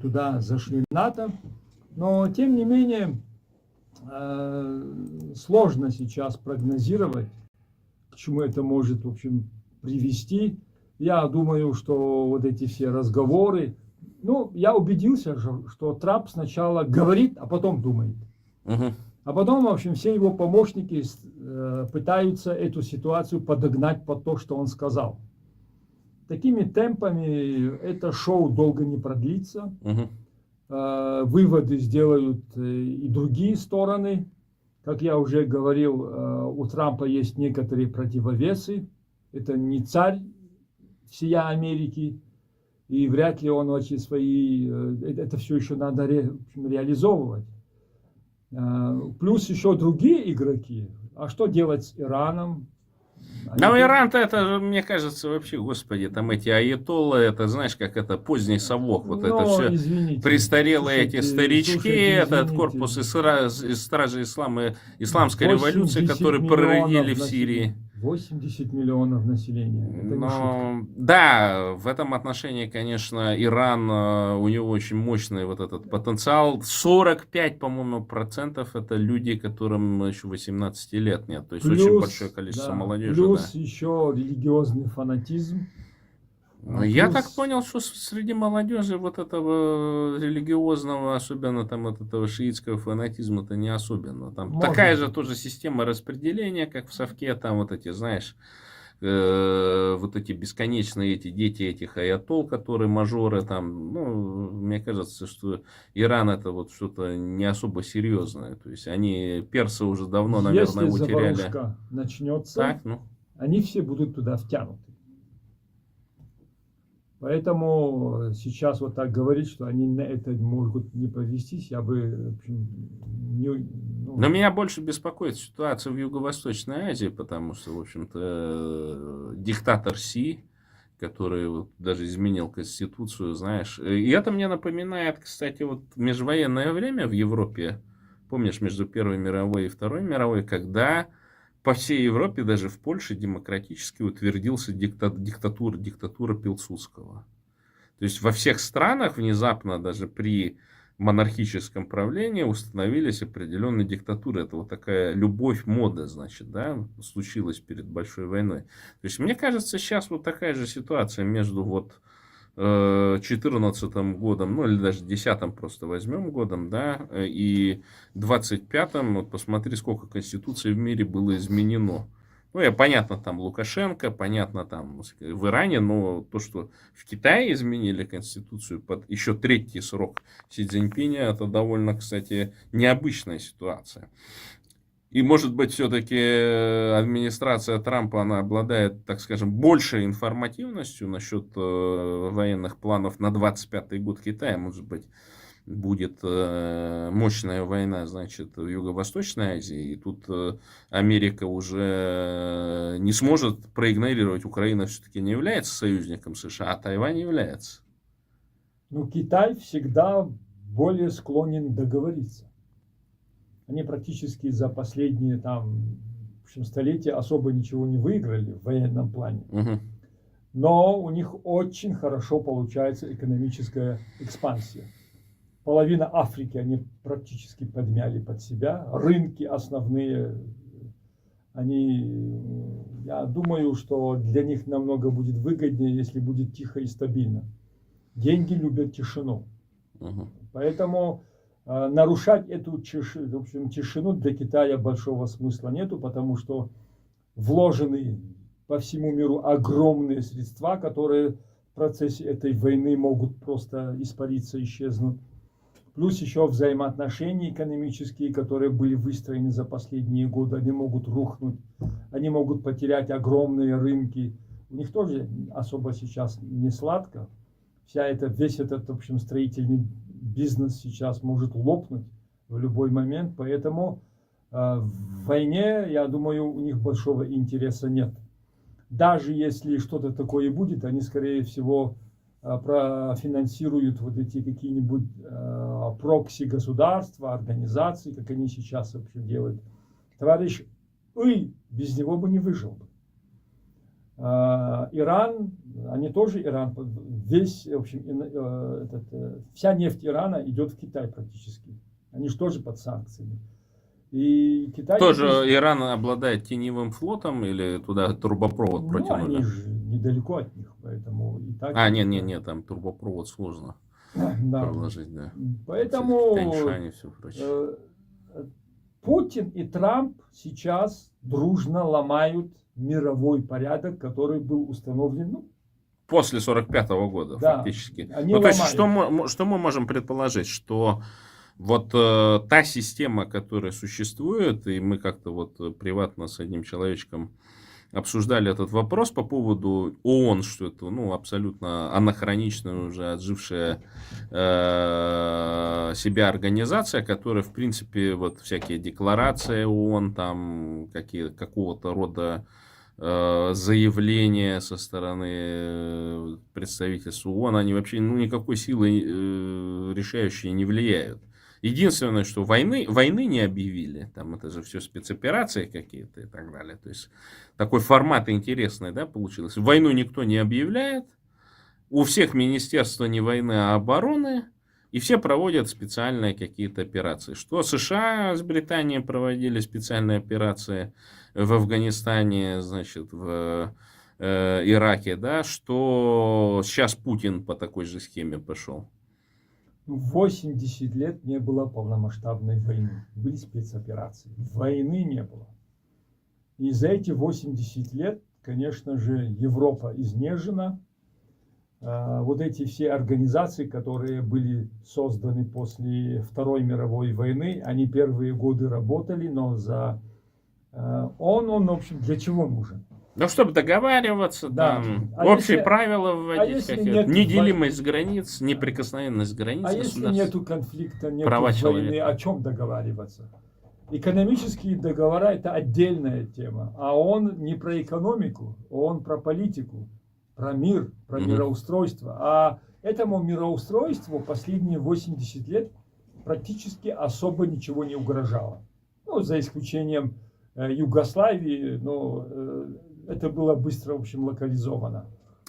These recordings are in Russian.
Туда зашли НАТО, но тем не менее сложно сейчас прогнозировать, к чему это может, в общем, привести. Я думаю, что вот эти все разговоры, ну, я убедился, что Трамп сначала говорит, а потом думает. А потом, в общем, все его помощники пытаются эту ситуацию подогнать под то, что он сказал. Такими темпами это шоу долго не продлится. Выводы сделают и другие стороны. Как я уже говорил, у Трампа есть некоторые противовесы. Это не царь всея Америки. И вряд ли он очень свои... Это все еще надо реализовывать. Плюс еще другие игроки. А что делать с Ираном? Ну, Иран-то это, мне кажется, вообще, господи, там эти аятоллы, это, знаешь, как это поздний совок, вот это все извините, престарелые эти старички, этот извините. корпус из стражи исламской революции, который проредили в Сирии. 80 миллионов населения. Это не шутка. Да, в этом отношении, конечно, Иран, у него очень мощный вот этот потенциал. 45, по-моему, процентов это люди, которым еще 18 лет нет. То есть очень большое количество молодежи. Плюс еще религиозный фанатизм. Я так понял, что среди молодежи вот этого религиозного, особенно там вот этого шиитского фанатизма-то не особенно. Там такая же тоже система распределения, как в совке, там вот эти, знаешь, вот эти бесконечные эти дети этих аятол, которые мажоры там, ну, мне кажется, что Иран это вот что-то не особо серьезное. То есть они, персы уже давно, наверное, утеряли. Если заварушка начнется, так, они все будут туда втянуты. Поэтому сейчас вот так говорить, что они на это могут не повестись, я бы, в общем, Но меня больше беспокоит ситуация в Юго-Восточной Азии, потому что, в общем-то, диктатор Си, который вот даже изменил конституцию, знаешь. И это мне напоминает, кстати, вот межвоенное время в Европе, помнишь, между Первой мировой и Второй мировой, когда по всей Европе, даже в Польше, демократически утвердился диктатура Пилсудского. То есть во всех странах внезапно, даже при монархическом правлении, установились определенные диктатуры. Это вот такая любовь, мода, значит, да, случилась перед Большой войной. То есть мне кажется, сейчас вот такая же ситуация между вот 14 годом, ну или даже 10 просто возьмем годом, да, и 25-м, вот посмотри, сколько конституций в мире было изменено. Ну, понятно, там Лукашенко, понятно, там в Иране, но то, что в Китае изменили конституцию под еще третий срок Си Цзиньпиня, это довольно, кстати, необычная ситуация. И, может быть, все-таки администрация Трампа, она обладает, так скажем, большей информативностью насчет военных планов на 25-й год Китая. Может быть, будет мощная война, значит, в Юго-Восточной Азии. И тут Америка уже не сможет проигнорировать. Украина все-таки не является союзником США, а Тайвань является. Ну, Китай всегда более склонен договориться. Они практически за последние там, в общем, столетия особо ничего не выиграли в военном плане. Но у них очень хорошо получается экономическая экспансия. Половина Африки они практически подмяли под себя. Рынки основные, я думаю, что для них намного будет выгоднее, если будет тихо и стабильно. Деньги любят тишину. Поэтому нарушать эту тишину для Китая большого смысла нету, потому что вложены по всему миру огромные средства, которые в процессе этой войны могут просто испариться, исчезнуть. Плюс еще взаимоотношения экономические, которые были выстроены за последние годы, они могут рухнуть, они могут потерять огромные рынки. У них тоже особо сейчас не сладко. Весь этот, в общем, строительный бизнес сейчас может лопнуть в любой момент, поэтому в войне, я думаю, у них большого интереса нет. Даже если что-то такое будет, они, скорее всего, профинансируют вот эти какие-нибудь прокси-государства, организации, как они сейчас вообще делают. Товарищ Ый без него бы не выжил бы. Иран, они тоже Иран, весь, в общем, вся нефть Ирана идет в Китай практически. Они же тоже под санкциями. И Китай... Тоже Иран обладает теневым флотом или туда турбопровод протянули? Они же недалеко от них, поэтому и так... Нет, там турбопровод сложно проложить, да. Поэтому Тяньшань и все прочее. Путин и Трамп сейчас дружно ломают мировой порядок, который был установлен, после 45-го года, да, фактически. Они то есть, что мы можем предположить? Что вот та система, которая существует, и мы как-то вот приватно с одним человечком обсуждали этот вопрос по поводу ООН, что это абсолютно анахроничная, уже отжившая себя организация, которая, в принципе, вот всякие декларации ООН, там какого-то рода заявления со стороны представительств ООН, они вообще никакой силы решающей не влияют. Единственное, что войны не объявили, там это же все спецоперации какие-то и так далее. То есть такой формат интересный, да, получился. Войну никто не объявляет, у всех министерства не войны, а обороны, и все проводят специальные какие-то операции. Что США с Британией проводили специальные операции в Афганистане, значит, в Ираке, да, что сейчас Путин по такой же схеме пошел. 80 лет не было полномасштабной войны. Были спецоперации. Войны не было. И за эти 80 лет, конечно же, Европа изнежена. Вот эти все организации, которые были созданы после Второй мировой войны, они первые годы работали, но он, в общем, для чего нужен? Ну, чтобы договариваться, да. там, общие правила вводить, неделимость границ, неприкосновенность границ. А если нету конфликта, нету войны, человека. О чем договариваться? Экономические договора – это отдельная тема, а он не про экономику, он про политику, про мир, про мироустройство. А этому мироустройству последние 80 лет практически особо ничего не угрожало. За исключением Югославии, но это было быстро, в общем, локализовано.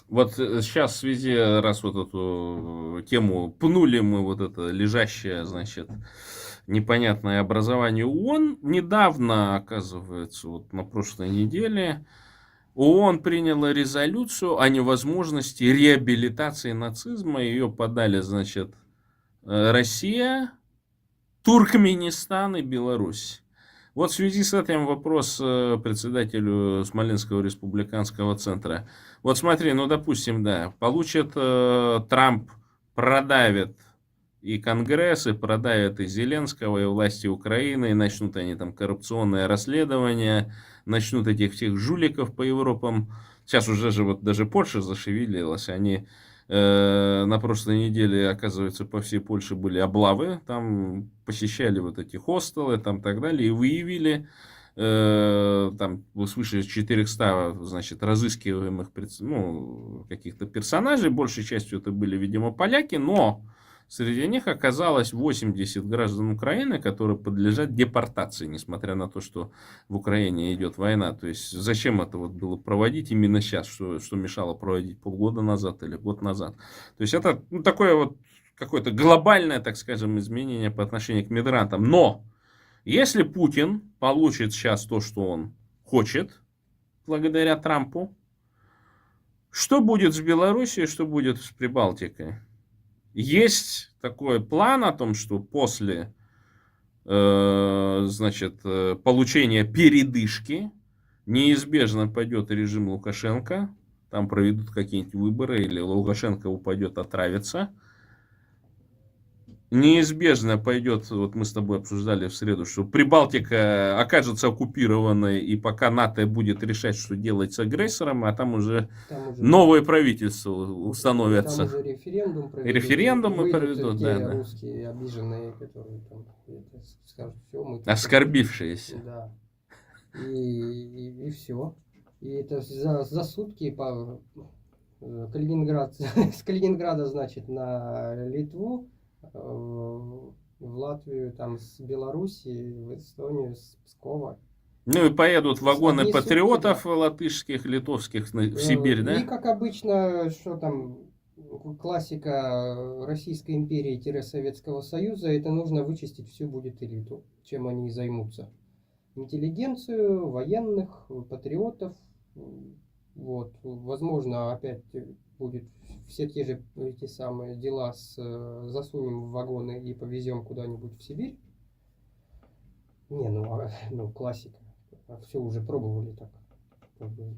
Вот сейчас в связи, раз вот эту тему пнули мы, вот это лежащее, значит, непонятное образование ООН, недавно, оказывается, вот на прошлой неделе, ООН приняла резолюцию о невозможности реабилитации нацизма. Ее подали, значит, Россия, Туркменистан и Беларусь. Вот в связи с этим вопрос председателю Смоленского республиканского центра. Вот смотри, допустим, да, получит Трамп, продавит и Конгресс, и продавит и Зеленского, и власти Украины, и начнут они там коррупционное расследование, начнут этих всех жуликов по Европам. Сейчас уже же вот даже Польша зашевелилась, они на прошлой неделе, оказывается, по всей Польше были облавы, там посещали вот эти хостелы, там так далее, и выявили там свыше 400, значит, разыскиваемых каких-то персонажей, большей частью это были, видимо, поляки, но среди них оказалось 80 граждан Украины, которые подлежат депортации, несмотря на то, что в Украине идет война. То есть, зачем это вот было проводить именно сейчас, что мешало проводить полгода назад или год назад. То есть, это такое вот какое-то глобальное, так скажем, изменение по отношению к мигрантам. Но, если Путин получит сейчас то, что он хочет, благодаря Трампу, что будет с Белоруссией, что будет с Прибалтикой? Есть такой план о том, что после значит, получения передышки неизбежно пойдет режим Лукашенко, там проведут какие-нибудь выборы, или Лукашенко упадет, отравится. Неизбежно пойдет, вот мы с тобой обсуждали в среду, что Прибалтика окажется оккупированной, и пока НАТО будет решать, что делать с агрессором, а там уже новое правительство установятся. Там уже референдумы проведут, да. Русские обиженные, которые там скажут, все, мы... Оскорбившиеся. Да. И все. И это за сутки по с Калининграда, значит, на Литву, в Латвию, там с Белоруссии, в Эстонию, с Пскова. Ну и поедут вагоны Одни сутки, патриотов латышских, литовских в Сибирь, И да? как обычно, что там, классика Российской империи-Советского Союза, это нужно вычистить всю будет элиту, чем они и займутся. Интеллигенцию, военных, патриотов, вот, возможно, опять будет все те же эти самые дела засунем в вагоны и повезем куда-нибудь в Сибирь. Не, ну классика. Все уже пробовали так. Как бы,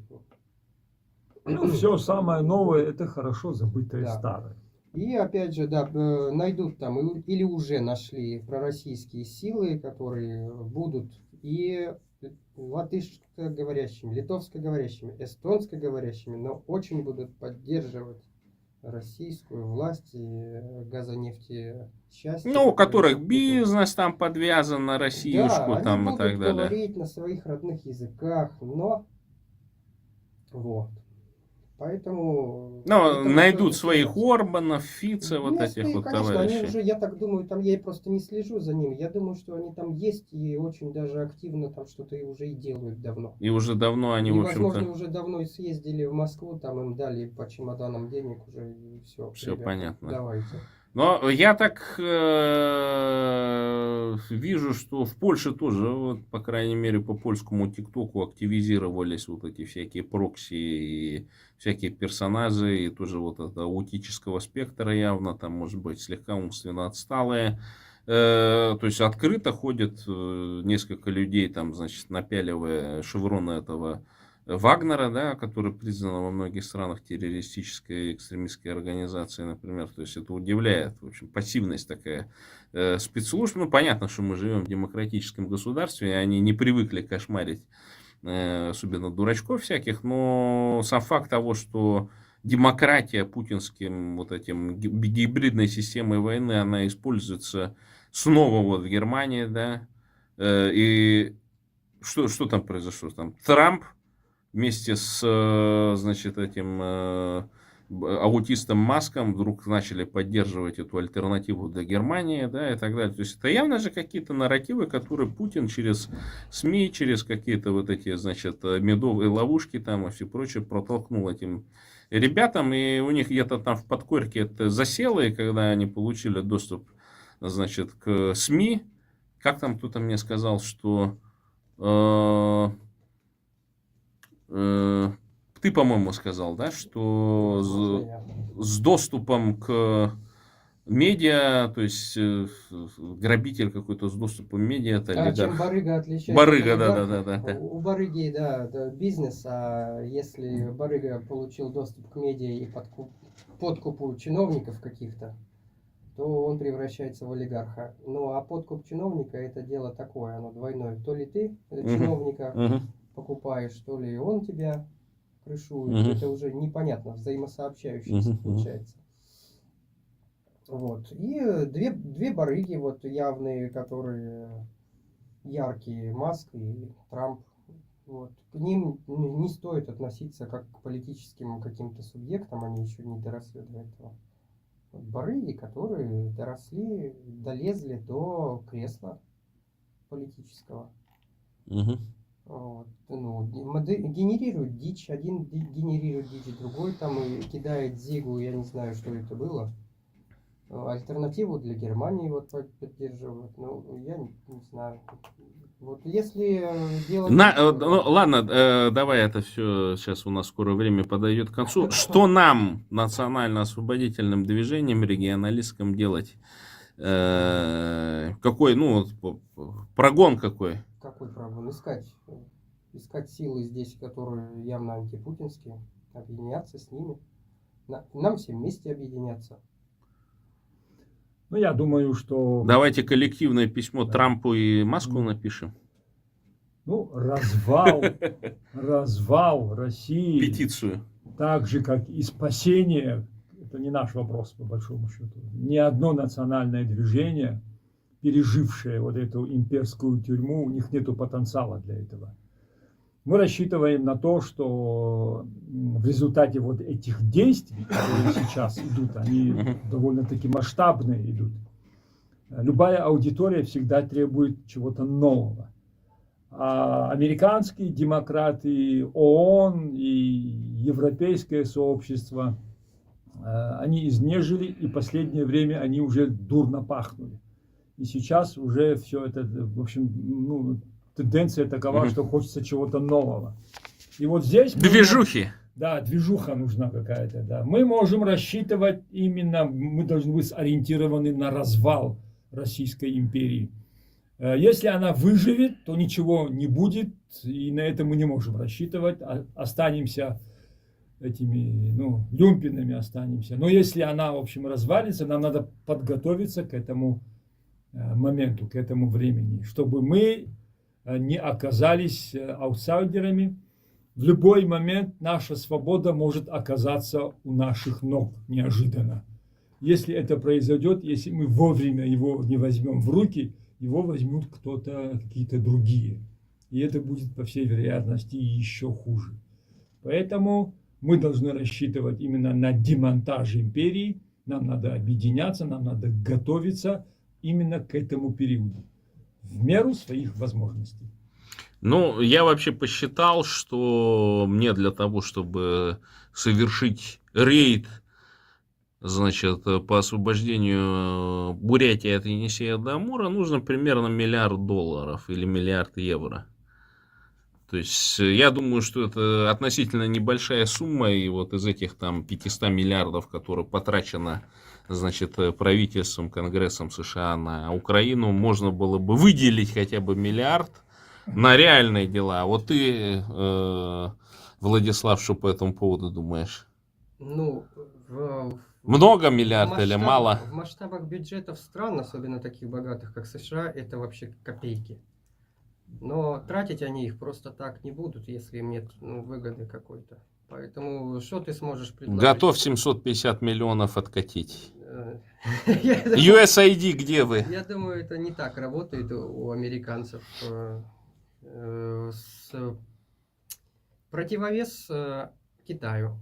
Ну, все самое новое – это хорошо забытое Да. старое. И опять же, да, найдут там или уже нашли пророссийские силы, которые будут и латышскоговорящими, литовскоговорящими, эстонскоговорящими, но очень будут поддерживать российскую власть и газонефтесчастье. Ну, у которых которое- бизнес там подвязан на Россиюшку Да, там они и так будут далее. говорить на своих родных языках, но вот. Поэтому Найдут тоже своих терять. Орбанов, Фица, вот этих Местные, вот конечно, товарищей. они уже, я так думаю, там я просто не слежу за ними. Я думаю, что они там есть и очень даже активно там что-то и уже и делают давно. И уже давно они, И, в возможно, общем-то, уже давно и съездили в Москву, там им дали по чемоданам денег уже и все. Всё понятно. Давайте. но я так вижу, что в Польше тоже, вот, по крайней мере, по польскому ТикТоку активизировались вот эти всякие прокси и всякие персонажи, и тоже вот это аутического спектра явно, там, может быть, слегка умственно отсталые. То есть открыто ходят несколько людей, там, значит, напяливая шевроны этого Вагнера, да, который признан во многих странах террористической экстремистской организацией, например. То есть это удивляет, в общем, пассивность такая спецслужб. Ну, понятно, что мы живем в демократическом государстве, и они не привыкли кошмарить, особенно дурачков всяких, но сам факт того, что демократия путинским вот этим гибридной системой войны, она используется снова вот в Германии, да, и что там произошло? Там Трамп вместе с, значит, этим аутистом Маском вдруг начали поддерживать эту альтернативу для Германии, да, и так далее. То есть это явно же какие-то нарративы, которые Путин через СМИ, через какие-то вот эти, значит, медовые ловушки там и все прочее протолкнул этим ребятам, и у них где-то там в подкорке это засело, и когда они получили доступ, значит, к СМИ, как там кто-то мне сказал, что ты, по-моему, сказал, да, что Возможно, я. с доступом к медиа, то есть грабитель какой-то с доступом к медиа, это А чем олигарх. барыга отличается? Барыга, от олигарха? да. У барыги, да, это бизнес, а если барыга получил доступ к медиа и подкупу чиновников каких-то, то он превращается в олигарха. Ну, а подкуп чиновника это дело такое, оно двойное. То ли ты чиновника Мгм. покупаешь, то ли он тебя крышует. Мгм. Это уже непонятно, взаимосообщающееся Мгм. получается. Вот. И две барыги вот явные, которые яркие, Маск и Трамп. Вот. К ним не стоит относиться как к политическим каким-то субъектам, они еще не доросли до этого. Вот барыги, которые доросли, долезли до кресла политического. Мгм. Вот. Ну, генерирует дичь, один генерирует дичь, другой там и кидает Зигу, я не знаю, что это было. Альтернативу для Германии вот поддерживают. Ну, я не знаю. Вот если делать... Ну, ладно, давай это все, сейчас у нас скоро время подойдет к концу. Что нам, национально-освободительным движением регионалистским, делать? Какой, ну, вот, прогон какой? Какой прогон? Искать силы здесь, которые явно антипутинские, объединяться с ними. Нам всем вместе объединяться. Ну, я думаю, что... Давайте коллективное письмо Да. Трампу и Маску напишем. Ну, развал России, Петицию. так же, как и спасение, это не наш вопрос, по большому счету. Ни одно национальное движение, пережившее вот эту имперскую тюрьму, у них нет потенциала для этого. Мы рассчитываем на то, что в результате вот этих действий, которые сейчас идут, они довольно-таки масштабные идут. Любая аудитория всегда требует чего-то нового. А американские демократы, ООН и европейское сообщество, они изнежили, и последнее время они уже дурно пахнули. И сейчас уже все это, в общем, ну, тенденция такова, что хочется чего-то нового. И вот здесь... Движухи. Да, движуха нужна какая-то, да. Мы можем рассчитывать именно, мы должны быть ориентированы на развал Российской империи. Если она выживет, то ничего не будет, и на это мы не можем рассчитывать. Останемся этими, ну, люмпинами останемся. Но если она, в общем, развалится, нам надо подготовиться к этому моменту, к этому времени, чтобы мы не оказались аутсайдерами. В любой момент наша свобода может оказаться у наших ног неожиданно. Если это произойдет, если мы вовремя его не возьмем в руки, его возьмут кто-то, какие-то другие. И это будет, по всей вероятности, еще хуже. Поэтому мы должны рассчитывать именно на демонтаж империи. Нам надо объединяться, нам надо готовиться именно к этому периоду. В меру своих возможностей. Ну, я вообще посчитал, что мне для того, чтобы совершить рейд, значит, по освобождению Бурятии от Енисея до Амура, нужно примерно $1 миллиард или $1 миллиард евро. То есть, я думаю, что это относительно небольшая сумма, и вот из этих там 500 миллиардов, которые потрачено, значит, правительством, Конгрессом США на Украину, можно было бы выделить хотя бы $1 миллиард на реальные дела. Вот ты, Владислав, что по этому поводу думаешь? Ну, Много миллиард или мало? В масштабах бюджетов стран, особенно таких богатых, как США, это вообще копейки. Но тратить они их просто так не будут, если им нет выгоды какой-то. Поэтому что ты сможешь предложить? Готов 750 миллионов откатить. USAID, где вы? Я думаю, это не так работает у американцев. Противовес Китаю.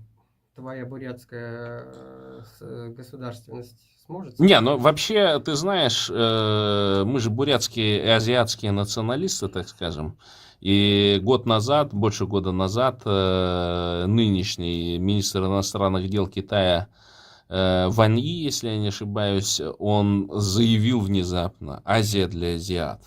Твоя бурятская государственность сможет? Не, ну вообще, ты знаешь, мы же бурятские и азиатские националисты, так скажем. И больше года назад, нынешний министр иностранных дел Китая Ван Yi, если я не ошибаюсь, он заявил внезапно: Азия для азиат.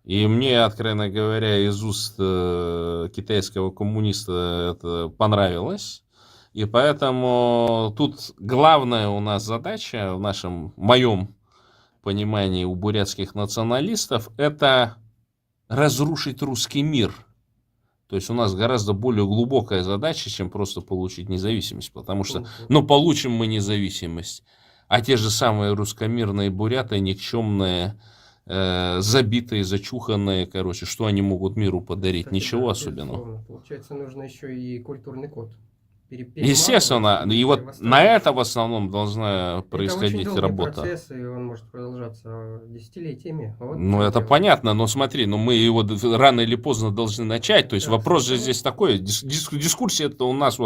И мне, откровенно говоря, из уст китайского коммуниста это понравилось. И поэтому тут главная у нас задача, в моем понимании, у бурятских националистов, это разрушить русский мир. То есть у нас гораздо более глубокая задача, чем просто получить независимость. Потому что, получим мы независимость, а те же самые русскомирные буряты, никчемные, забитые, зачуханные, что они могут миру подарить? Кстати, ничего да, особенного. безусловно. Получается, нужно еще и культурный код. Естественно, и вот на это в основном должна происходить это очень работа. Процесс, и он может продолжаться десятилетиями. Вот это понятно, но смотри, мы его рано или поздно должны начать. То есть вопрос же здесь такой. Дискуссия это у нас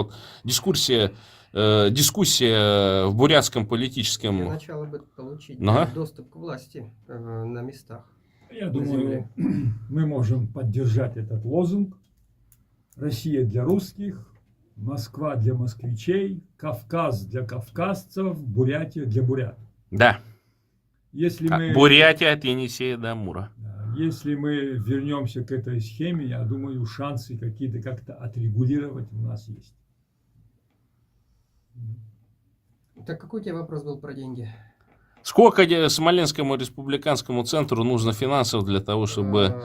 дискуссия в бурятском политическом... Для начала бы получить доступ к власти на местах. Я думаю, мы можем поддержать этот лозунг. Россия для русских, Москва для москвичей, Кавказ для кавказцев, Бурятия для бурят. Да. Если Бурятия от Енисея до Амура. Если мы вернемся к этой схеме, я думаю, шансы какие-то как-то отрегулировать у нас есть. Так какой у тебя вопрос был про деньги? Сколько Смоленскому республиканскому центру нужно финансов для того, чтобы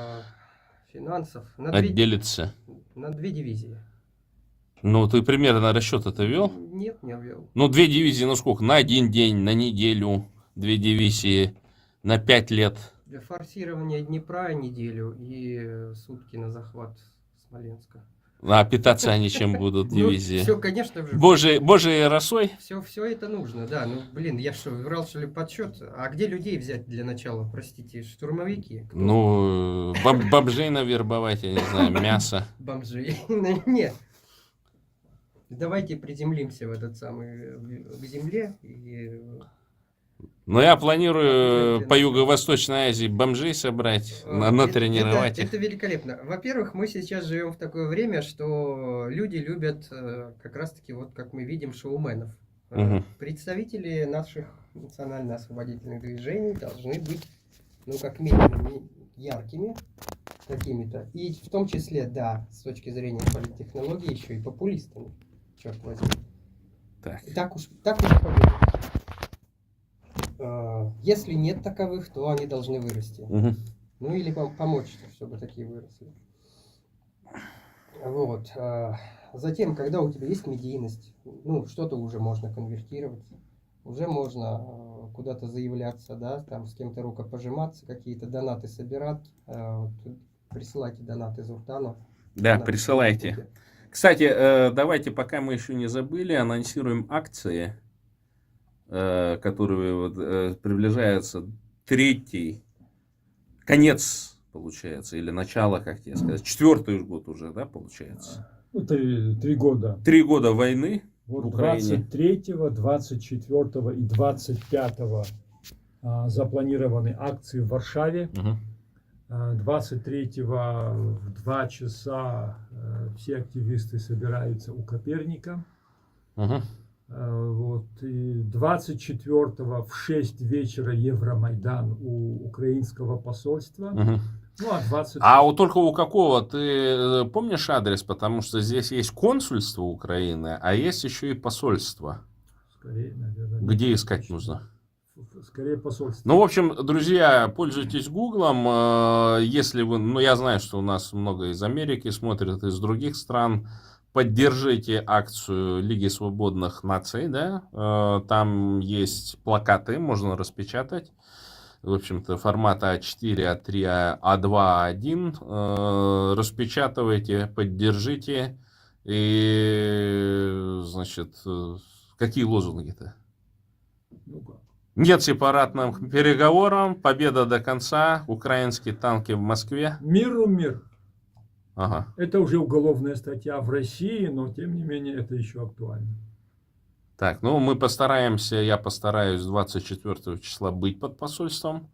отделиться? На 2 дивизии. Ты примерно расчет это вел? Нет, не вел. 2 дивизии, сколько? На 1 день, на неделю, 2 дивизии, на 5 лет. Для форсирования Днепра неделю и сутки на захват Смоленска. А питаться они чем будут, дивизии? Все, конечно же. Божией росой? Все это нужно, да. Я что, врал, что ли, подсчет? А где людей взять для начала, простите, штурмовики? Бомжей навербовать, я не знаю, мясо. Бомжей? Нет. Давайте приземлимся к земле и Но я планирую по Юго-Восточной Азии бомжей собрать, натренировать их. Это великолепно. Во-первых, мы сейчас живем в такое время, что люди любят как раз-таки, вот как мы видим, шоуменов. Мгм. Представители наших национально-освободительных движений должны быть, ну, как минимум, яркими какими-то. И в том числе, да, с точки зрения политтехнологии, еще и популистами, черт возьми. Так. Так уж повезло. Если нет таковых, то они должны вырасти. Мгм. Ну или помочь, чтобы такие выросли. Вот. Затем, когда у тебя есть медийность, ну, что-то уже можно конвертировать, уже можно куда-то заявляться, да, там с кем-то рукопожиматься, какие-то донаты собирать. Вот, присылайте донаты Зуртану. Да, На присылайте. Фейсбуке. Кстати, давайте, пока мы еще не забыли, анонсируем акции, которые вот, приближается третий, конец, получается, или начало, как тебе сказать, 4-й год уже, да, получается? Ну, 3 года. 3 года войны в Вот Украине. 23, 24 и 25 запланированы акции в Варшаве. Мгм. 23-го в 2 часа все активисты собираются у Коперника. Мгм. Вот. И 24-го в 6 вечера Евромайдан у украинского посольства. Мгм. Ну, а 20... А вот только у какого, ты помнишь адрес? Потому что здесь есть консульство Украины, а есть еще и посольство. Скорее, наверное, Где нет, искать точно. нужно? Скорее посольство. Ну, в общем, друзья, пользуйтесь Гуглом. Если вы, ну, я знаю, что у нас много из Америки смотрят, из других стран. Поддержите акцию Лиги Свободных Наций, да? Там есть плакаты, можно распечатать. В общем-то, формата А4, А3, А2, А1. Распечатывайте, поддержите. И, значит, какие лозунги-то? Ну, как? Нет сепаратным переговорам, победа до конца, украинские танки в Москве. Миру мир. Ага. Это уже уголовная статья в России, но тем не менее это еще актуально. Так, ну мы постараемся, я постараюсь 24 числа быть под посольством.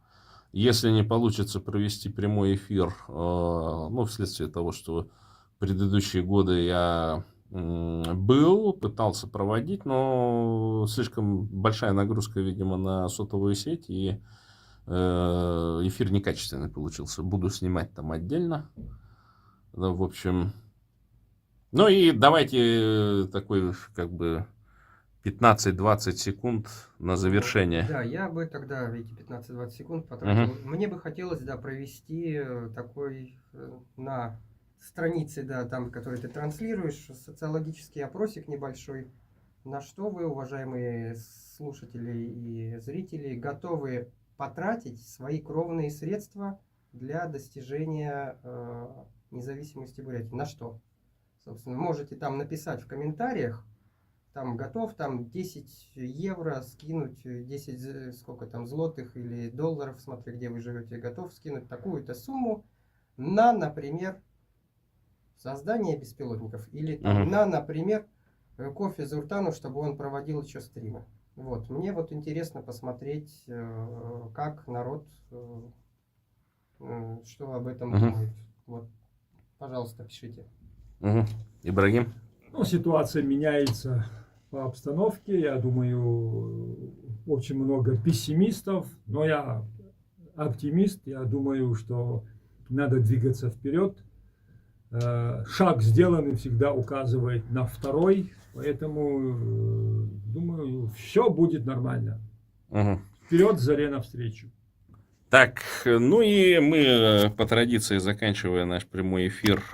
Если не получится провести прямой эфир, ну, вследствие того, что предыдущие годы я был, пытался проводить, но слишком большая нагрузка, видимо, на сотовую сеть, и эфир некачественный получился. Буду снимать там отдельно. Да, в общем, ну и давайте такой, как бы, 15-20 секунд на завершение. Да, я бы тогда эти 15-20 секунд потратил. Мгм. Мне бы хотелось, да, провести такой на странице, да, там, который ты транслируешь, социологический опросик небольшой. На что вы, уважаемые слушатели и зрители, готовы потратить свои кровные средства для достижения независимости Бурятии? На что? Собственно, можете там написать в комментариях, там готов там 10 евро скинуть, 10 сколько там злотых или долларов, смотря где вы живете, готов скинуть такую-то сумму на, например, создание беспилотников или там, Мгм. на, например, кофе Зуртану, чтобы он проводил еще стримы. Вот, мне вот интересно посмотреть, как народ, что об этом Мгм. думает. Вот, пожалуйста, пишите. Мгм. Ибрагим? Ну, ситуация меняется по обстановке. Я думаю, очень много пессимистов, но я оптимист. Я думаю, что надо двигаться вперед. Шаг сделанный всегда указывает на второй, поэтому думаю, все будет нормально. Мгм. Вперед, заре навстречу. Так, ну и мы по традиции, заканчивая наш прямой эфир,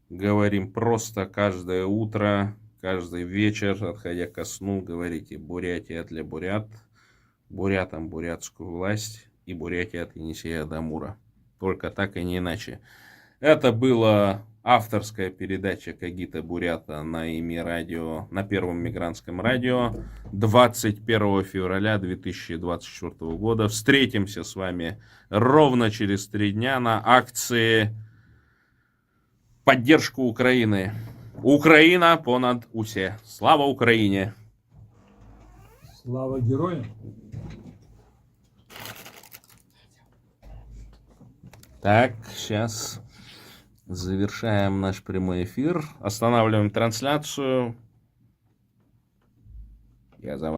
говорим просто каждое утро, каждый вечер, отходя ко сну, говорите: Бурятия для бурят, бурятам бурятскую власть и Бурятия от Енисея до Амура. Только так и не иначе. Это была авторская передача Кагита Бурята на ИМИ радио, на Первом мигрантском радио 21 февраля 2024 года. Встретимся с вами ровно через 3 дня на акции «Поддержку Украины». Україна понад усе. Слава Україні! Слава героям! Так, сейчас завершаем наш прямой эфир. Останавливаем трансляцию. Я за